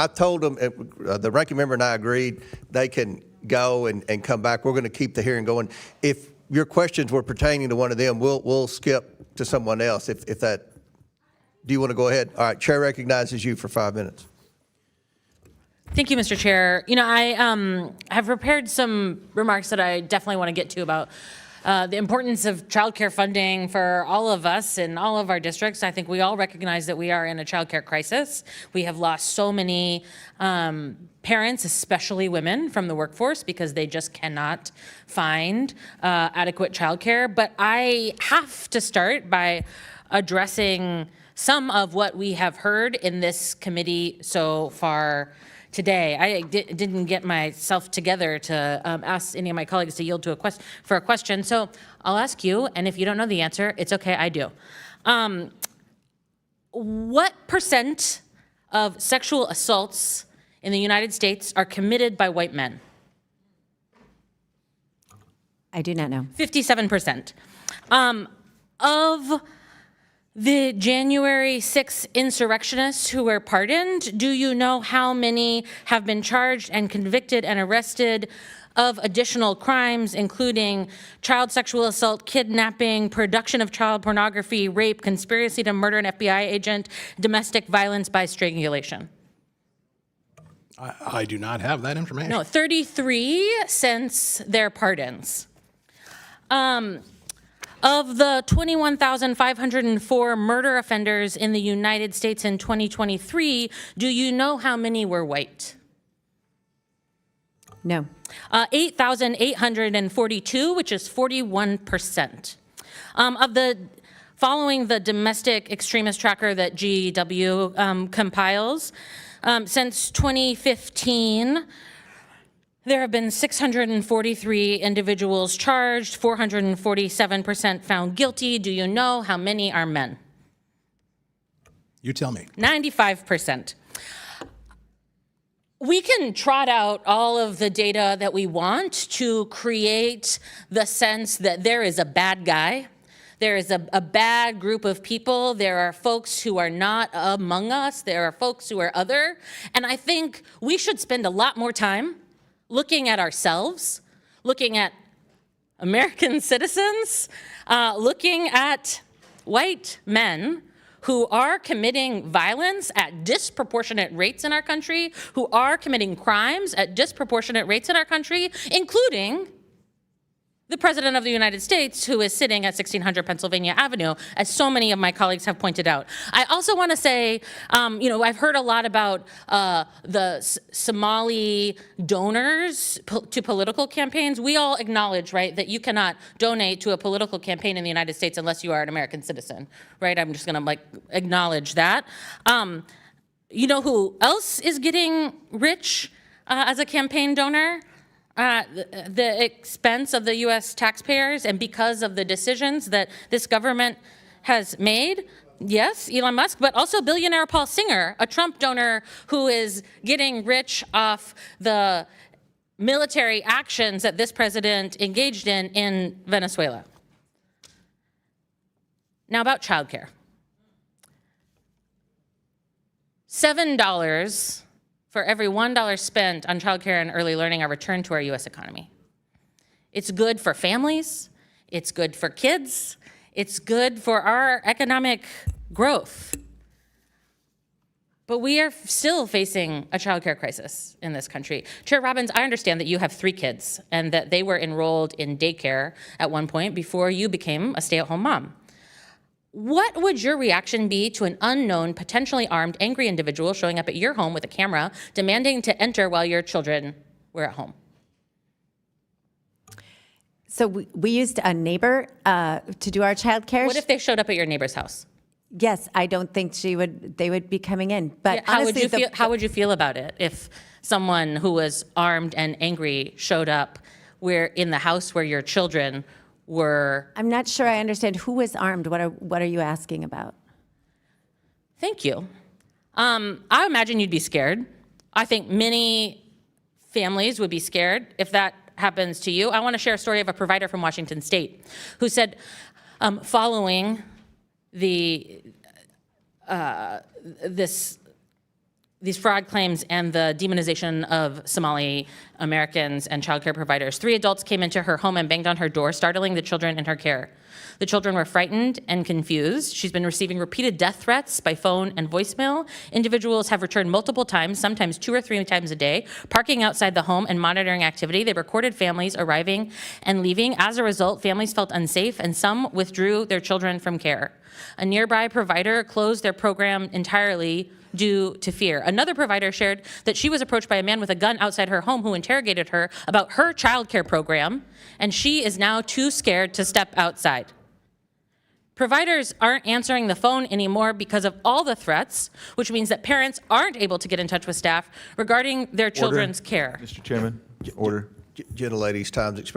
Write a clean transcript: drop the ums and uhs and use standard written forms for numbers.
I told them, the ranking member and I agreed, they can go and come back. We're going to keep the hearing going. If your questions were pertaining to one of them, we'll skip to someone else. If that, do you want to go ahead? All right, Chair recognizes you for 5 minutes. Thank you, Mr. Chair. You know, I have prepared some remarks that I definitely want to get to about the importance of childcare funding for all of us in all of our districts. I think we all recognize that we are in a childcare crisis. We have lost so many parents, especially women, from the workforce because they just cannot find adequate childcare. But I have to start by addressing some of what we have heard in this committee so far today. I didn't get myself together to ask any of my colleagues to yield to for a question, so I'll ask you, and if you don't know the answer, it's okay, I do. What % of sexual assaults in the United States are committed by white men? I do not know. 57%. Of the January 6th insurrectionists who were pardoned, do you know how many have been charged and convicted and arrested of additional crimes, including child sexual assault, kidnapping, production of child pornography, rape, conspiracy to murder an FBI agent, domestic violence by strangulation? I do not have that information. No, 33 since their pardons. Of the 21,504 murder offenders in the United States in 2023, do you know how many were white? No. 8,842, which is 41%. Following the domestic extremist tracker that GW compiles, since 2015, there have been 643 individuals charged, 447% found guilty. Do you know how many are men? You tell me. 95%. We can trot out all of the data that we want to create the sense that there is a bad guy. There is a bad group of people. There are folks who are not among us. There are folks who are other. And I think we should spend a lot more time looking at ourselves, looking at American citizens, looking at white men who are committing violence at disproportionate rates in our country, who are committing crimes at disproportionate rates in our country, including the President of the United States, who is sitting at 1600 Pennsylvania Avenue, as so many of my colleagues have pointed out. I also want to say, you know, I've heard a lot about the Somali donors to political campaigns. We all acknowledge, right, that you cannot donate to a political campaign in the United States unless you are an American citizen, right? I'm just going to acknowledge that. You know who else is getting rich as a campaign donor? The expense of the U.S. taxpayers and because of the decisions that this government has made. Yes, Elon Musk, but also billionaire Paul Singer, a Trump donor who is getting rich off the military actions that this president engaged in Venezuela. Now about childcare. $7 for every $1 spent on childcare and early learning are returned to our U.S. economy. It's good for families. It's good for kids. It's good for our economic growth. But we are still facing a childcare crisis in this country. Chair Robbins, I understand that you have 3 kids and that they were enrolled in daycare at one point before you became a stay-at-home mom. What would your reaction be to an unknown, potentially armed, angry individual showing up at your home with a camera, demanding to enter while your children were at home? So we used a neighbor to do our childcare. What if they showed up at your neighbor's house? Yes, I don't think they would be coming in. But Yeah, how honestly, would you feel about it if someone who was armed and angry showed up in the house where your children were? I'm not sure I understand who was armed. What are you asking about? Thank you. I imagine you'd be scared. I think many families would be scared if that happens to you. I want to share a story of a provider from Washington State who said, following this these fraud claims and the demonization of Somali Americans and childcare providers. 3 adults came into her home and banged on her door, startling the children in her care. The children were frightened and confused. She's been receiving repeated death threats by phone and voicemail. Individuals have returned multiple times, sometimes 2 or 3 times a day, parking outside the home and monitoring activity. They recorded families arriving and leaving. As a result, families felt unsafe and some withdrew their children from care. A nearby provider closed their program entirely due to fear. Another provider shared that she was approached by a man with a gun outside her home who interrogated her about her childcare program, and she is now too scared to step outside. Providers aren't answering the phone anymore because of all the threats, which means that parents aren't able to get in touch with staff regarding their children's care. Mr. Chairman, order. Gentlelady's time's expired.